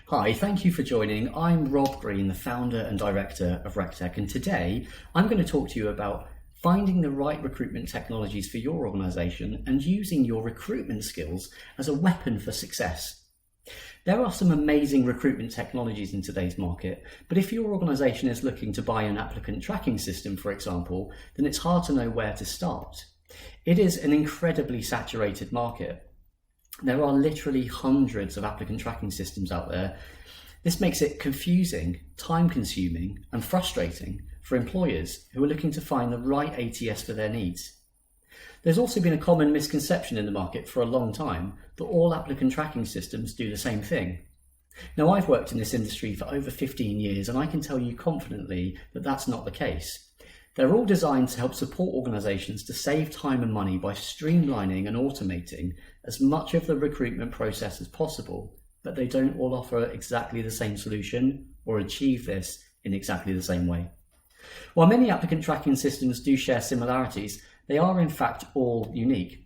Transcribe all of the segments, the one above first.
Hi, thank you for joining. I'm Rob Green, the founder and director of Rectec, and today I'm going to talk to you about finding the right recruitment technologies for your organisation and using your recruitment skills as a weapon for success. There are some amazing recruitment technologies in today's market, but if your organisation is looking to buy an applicant tracking system, for example, then it's hard to know where to start. It is an incredibly saturated market. There are literally hundreds of applicant tracking systems out there. This makes it confusing, time-consuming, and frustrating for employers who are looking to find the right ATS for their needs. There's also been a common misconception in the market for a long time that all applicant tracking systems do the same thing. Now, I've worked in this industry for over 15 years, and I can tell you confidently that that's not the case. They're all designed to help support organisations to save time and money by streamlining and automating as much of the recruitment process as possible, but they don't all offer exactly the same solution or achieve this in exactly the same way. While many applicant tracking systems do share similarities, they are in fact all unique.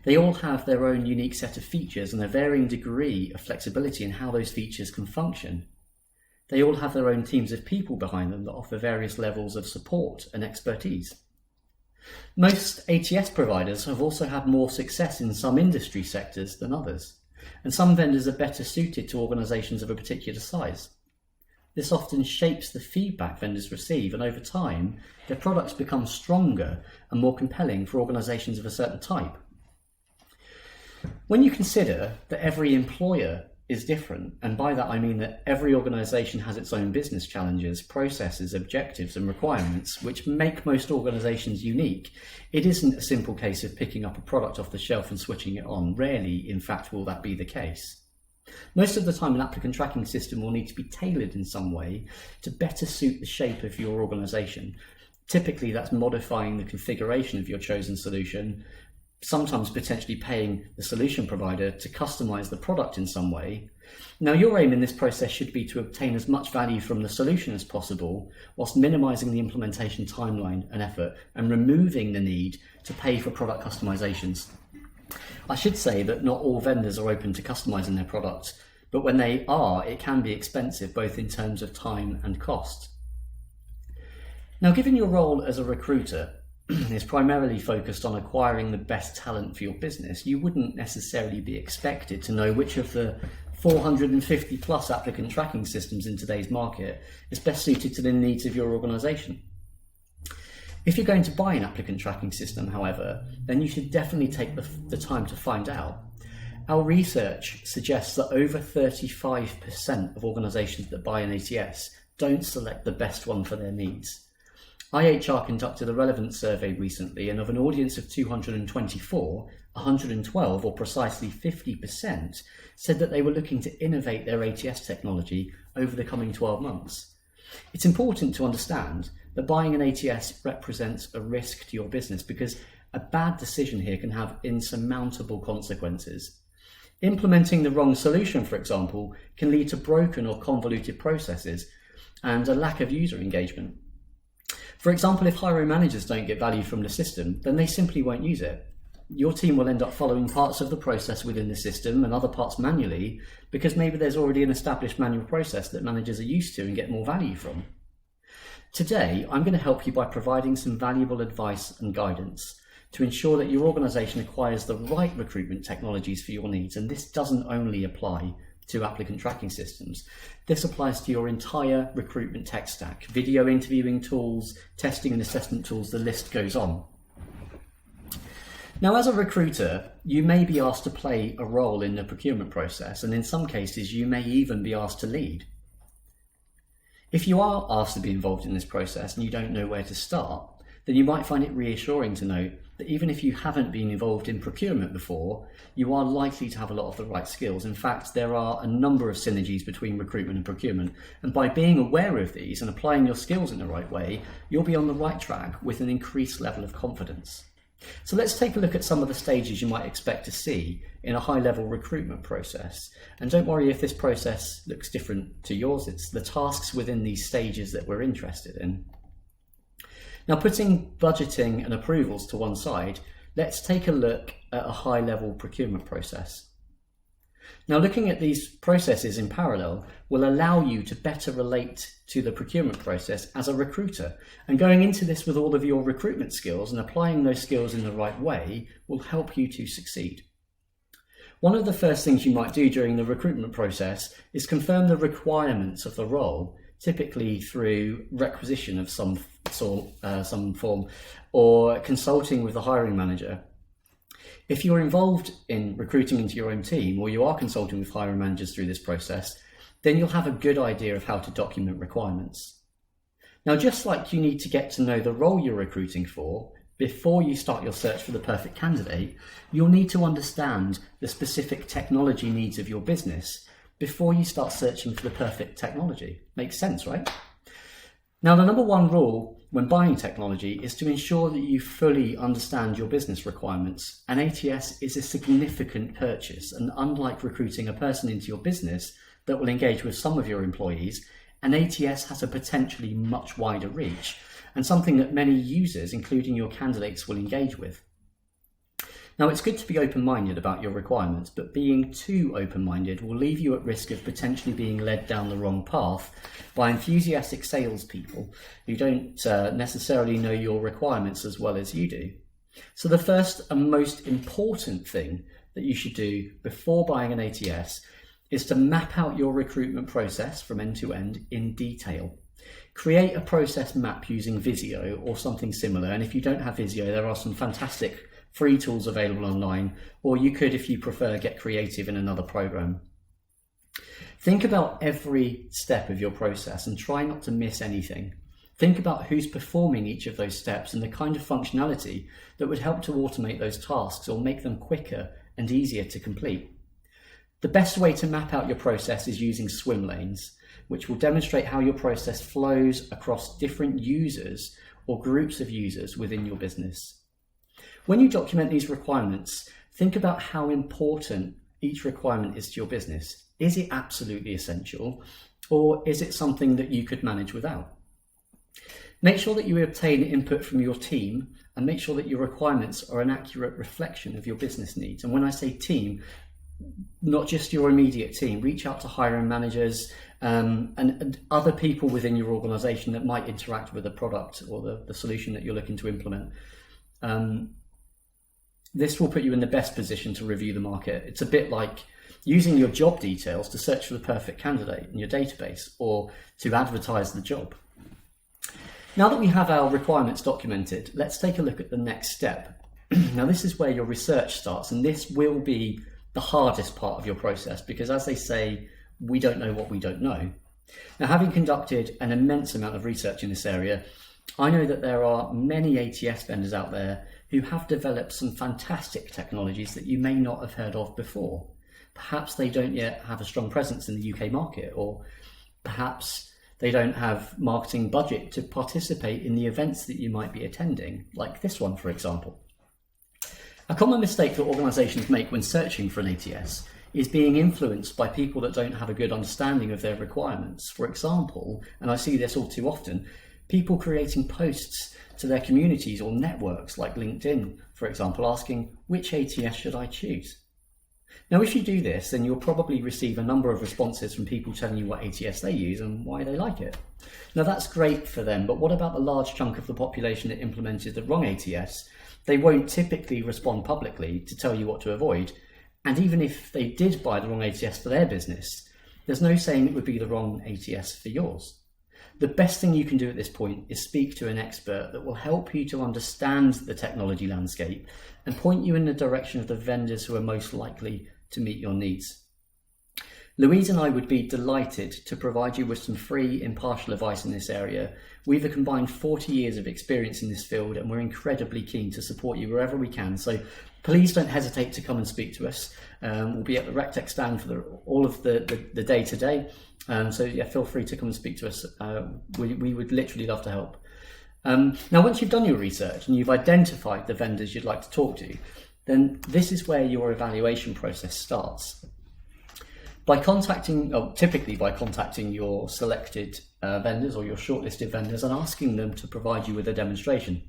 They all have their own unique set of features and a varying degree of flexibility in how those features can function. They all have their own teams of people behind them that offer various levels of support and expertise. Most ATS providers have also had more success in some industry sectors than others, and some vendors are better suited to organisations of a particular size. This often shapes the feedback vendors receive, and over time, their products become stronger and more compelling for organisations of a certain type. When you consider that every employer is different, and by that I mean that every organisation has its own business challenges, processes, objectives and requirements which make most organisations unique, it isn't a simple case of picking up a product off the shelf and switching it on. Rarely, in fact, will that be the case. Most of the time, an applicant tracking system will need to be tailored in some way to better suit the shape of your organisation. Typically, that's modifying the configuration of your chosen solution, sometimes potentially paying the solution provider to customize the product in some way. Now, your aim in this process should be to obtain as much value from the solution as possible, whilst minimizing the implementation timeline and effort and removing the need to pay for product customizations. I should say that not all vendors are open to customizing their products, but when they are, it can be expensive both in terms of time and cost. Now, given your role as a recruiter is primarily focused on acquiring the best talent for your business, you wouldn't necessarily be expected to know which of the 450 plus applicant tracking systems in today's market is best suited to the needs of your organisation. If you're going to buy an applicant tracking system, however, then you should definitely take the time to find out. Our research suggests that over 35% of organisations that buy an ATS don't select the best one for their needs. IHR conducted a relevance survey recently, and of an audience of 224, 112, or precisely 50%, said that they were looking to innovate their ATS technology over the coming 12 months. It's important to understand that buying an ATS represents a risk to your business because a bad decision here can have insurmountable consequences. Implementing the wrong solution, for example, can lead to broken or convoluted processes and a lack of user engagement. For example, if hiring managers don't get value from the system, then they simply won't use it. Your team will end up following parts of the process within the system and other parts manually because maybe there's already an established manual process that managers are used to and get more value from. Today, I'm going to help you by providing some valuable advice and guidance to ensure that your organisation acquires the right recruitment technologies for your needs, and this doesn't only apply to applicant tracking systems. This applies to your entire recruitment tech stack: video interviewing tools, testing and assessment tools, the list goes on. Now, as a recruiter, you may be asked to play a role in the procurement process, and in some cases you may even be asked to lead. If you are asked to be involved in this process and you don't know where to start, then you might find it reassuring to know that even if you haven't been involved in procurement before, you are likely to have a lot of the right skills. In fact, there are a number of synergies between recruitment and procurement, and by being aware of these and applying your skills in the right way, you'll be on the right track with an increased level of confidence. So let's take a look at some of the stages you might expect to see in a high-level recruitment process. And don't worry if this process looks different to yours, it's the tasks within these stages that we're interested in. Now, putting budgeting and approvals to one side, let's take a look at a high-level procurement process. Now, looking at these processes in parallel will allow you to better relate to the procurement process as a recruiter. And going into this with all of your recruitment skills and applying those skills in the right way will help you to succeed. One of the first things you might do during the recruitment process is confirm the requirements of the role, typically through requisition of some form or consulting with the hiring manager. If you're involved in recruiting into your own team, or you are consulting with hiring managers through this process, then you'll have a good idea of how to document requirements. Now, just like you need to get to know the role you're recruiting for before you start your search for the perfect candidate, you'll need to understand the specific technology needs of your business before you start searching for the perfect technology. Makes sense, right? Now, the number one rule when buying technology is to ensure that you fully understand your business requirements. An ATS is a significant purchase, and unlike recruiting a person into your business that will engage with some of your employees, an ATS has a potentially much wider reach and something that many users, including your candidates, will engage with. Now, it's good to be open-minded about your requirements, but being too open-minded will leave you at risk of potentially being led down the wrong path by enthusiastic salespeople who don't necessarily know your requirements as well as you do. So the first and most important thing that you should do before buying an ATS is to map out your recruitment process from end to end in detail. Create a process map using Visio or something similar, and if you don't have Visio, there are some fantastic free tools available online, or you could, if you prefer, get creative in another program. Think about every step of your process and try not to miss anything. Think about who's performing each of those steps and the kind of functionality that would help to automate those tasks or make them quicker and easier to complete. The best way to map out your process is using swim lanes, which will demonstrate how your process flows across different users or groups of users within your business. When you document these requirements, think about how important each requirement is to your business. Is it absolutely essential, or is it something that you could manage without? Make sure that you obtain input from your team and make sure that your requirements are an accurate reflection of your business needs. And when I say team, not just your immediate team, reach out to hiring managers and other people within your organization that might interact with the product or the solution that you're looking to implement. This will put you in the best position to review the market. It's a bit like using your job details to search for the perfect candidate in your database or to advertise the job. Now that we have our requirements documented, let's take a look at the next step. Now, this is where your research starts, and this will be the hardest part of your process because, as they say, we don't know what we don't know. Now, having conducted an immense amount of research in this area, I know that there are many ATS vendors out there who have developed some fantastic technologies that you may not have heard of before. Perhaps they don't yet have a strong presence in the UK market, or perhaps they don't have marketing budget to participate in the events that you might be attending, like this one, for example. A common mistake that organisations make when searching for an ATS is being influenced by people that don't have a good understanding of their requirements. For example, and I see this all too often, people creating posts to their communities or networks like LinkedIn, for example, asking, which ATS should I choose? Now, if you do this, then you'll probably receive a number of responses from people telling you what ATS they use and why they like it. Now, that's great for them, but what about the large chunk of the population that implemented the wrong ATS? They won't typically respond publicly to tell you what to avoid. And even if they did buy the wrong ATS for their business, there's no saying it would be the wrong ATS for yours. The best thing you can do at this point is speak to an expert that will help you to understand the technology landscape and point you in the direction of the vendors who are most likely to meet your needs. Louise and I would be delighted to provide you with some free, impartial advice in this area. We've a combined 40 years of experience in this field, and we're incredibly keen to support you wherever we can. So please don't hesitate to come and speak to us. We'll be at the Rectec stand for all of the day today. So yeah, feel free to come and speak to us. We would literally love to help. Now, once you've done your research and you've identified the vendors you'd like to talk to, then this is where your evaluation process starts. Typically by contacting your selected vendors or your shortlisted vendors and asking them to provide you with a demonstration.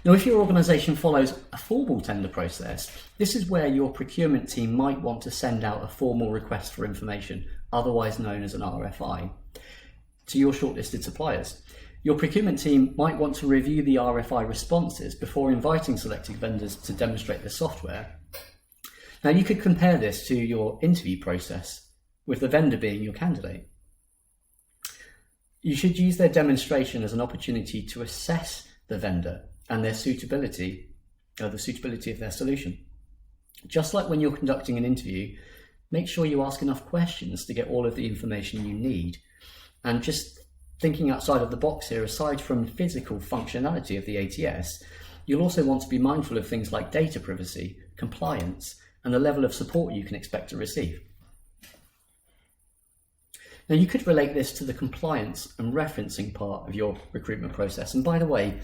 Now, if your organisation follows a formal tender process, this is where your procurement team might want to send out a formal request for information, otherwise known as an RFI, to your shortlisted suppliers. Your procurement team might want to review the RFI responses before inviting selected vendors to demonstrate their software. Now, you could compare this to your interview process, with the vendor being your candidate. You should use their demonstration as an opportunity to assess the vendor and their suitability, or the suitability of their solution. Just like when you're conducting an interview, make sure you ask enough questions to get all of the information you need. And just thinking outside of the box here, aside from the physical functionality of the ATS, you'll also want to be mindful of things like data privacy, compliance, and the level of support you can expect to receive. Now, you could relate this to the compliance and referencing part of your recruitment process. And by the way,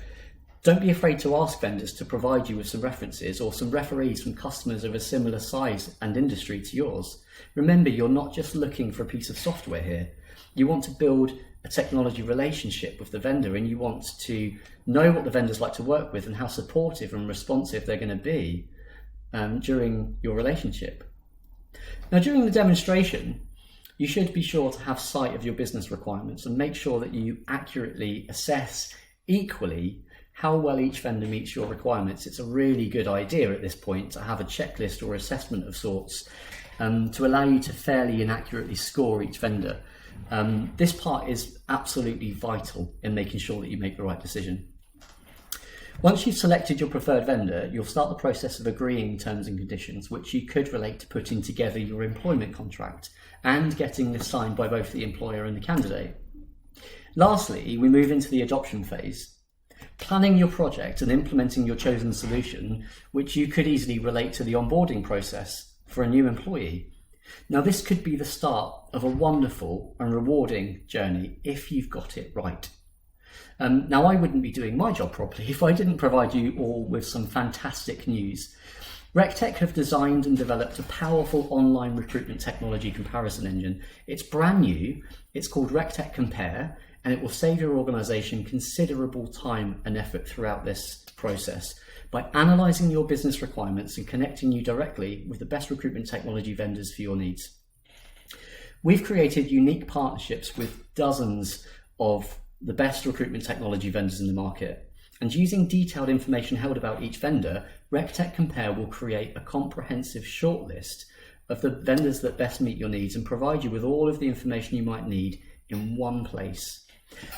don't be afraid to ask vendors to provide you with some references or some referees from customers of a similar size and industry to yours. Remember, you're not just looking for a piece of software here. You want to build a technology relationship with the vendor, and you want to know what the vendors like to work with and how supportive and responsive they're going to be during your relationship. Now, during the demonstration, you should be sure to have sight of your business requirements and make sure that you accurately assess equally how well each vendor meets your requirements. It's a really good idea at this point to have a checklist or assessment of sorts to allow you to fairly and accurately score each vendor. This part is absolutely vital in making sure that you make the right decision. Once you've selected your preferred vendor, you'll start the process of agreeing terms and conditions, which you could relate to putting together your employment contract and getting this signed by both the employer and the candidate. Lastly, we move into the adoption phase, planning your project and implementing your chosen solution, which you could easily relate to the onboarding process for a new employee. Now, this could be the start of a wonderful and rewarding journey if you've got it right. Now, I wouldn't be doing my job properly if I didn't provide you all with some fantastic news. Rectec have designed and developed a powerful online recruitment technology comparison engine. It's brand new, it's called Rectec Compare, and it will save your organisation considerable time and effort throughout this process by analysing your business requirements and connecting you directly with the best recruitment technology vendors for your needs. We've created unique partnerships with dozens of the best recruitment technology vendors in the market. And using detailed information held about each vendor, Rectec Compare will create a comprehensive shortlist of the vendors that best meet your needs and provide you with all of the information you might need in one place.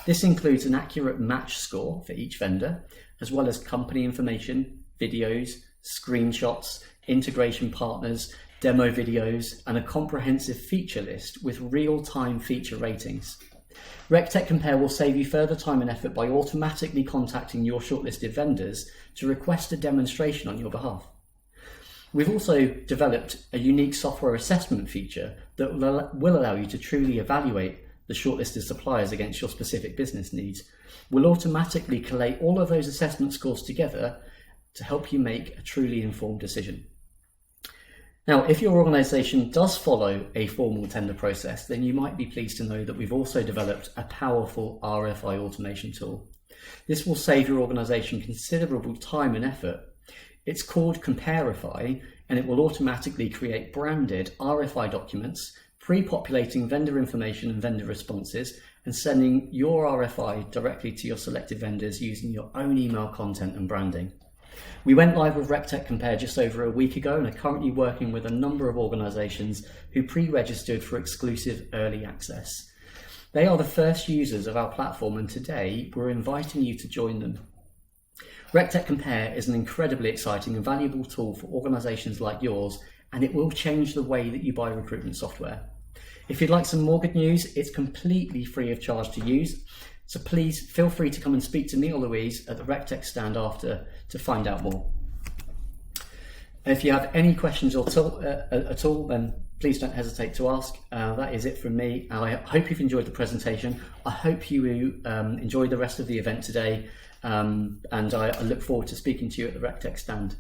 This includes an accurate match score for each vendor, as well as company information, videos, screenshots, integration partners, demo videos, and a comprehensive feature list with real-time feature ratings. Rectec Compare will save you further time and effort by automatically contacting your shortlisted vendors to request a demonstration on your behalf. We've also developed a unique software assessment feature that will allow you to truly evaluate the shortlisted suppliers against your specific business needs. We'll automatically collate all of those assessment scores together to help you make a truly informed decision. Now, if your organisation does follow a formal tender process, then you might be pleased to know that we've also developed a powerful RFI automation tool. This will save your organisation considerable time and effort. It's called Comparify, and it will automatically create branded RFI documents, pre-populating vendor information and vendor responses, and sending your RFI directly to your selected vendors using your own email content and branding. We went live with Rectec Compare just over a week ago and are currently working with a number of organisations who pre-registered for exclusive early access. They are the first users of our platform, and today we're inviting you to join them. Rectec Compare is an incredibly exciting and valuable tool for organisations like yours, and it will change the way that you buy recruitment software. If you'd like some more good news, it's completely free of charge to use. So please feel free to come and speak to me or Louise at the Rectec stand after to find out more. If you have any questions at all, then please don't hesitate to ask. That is it from me. I hope you've enjoyed the presentation. I hope you enjoy the rest of the event today, and I look forward to speaking to you at the Rectec stand.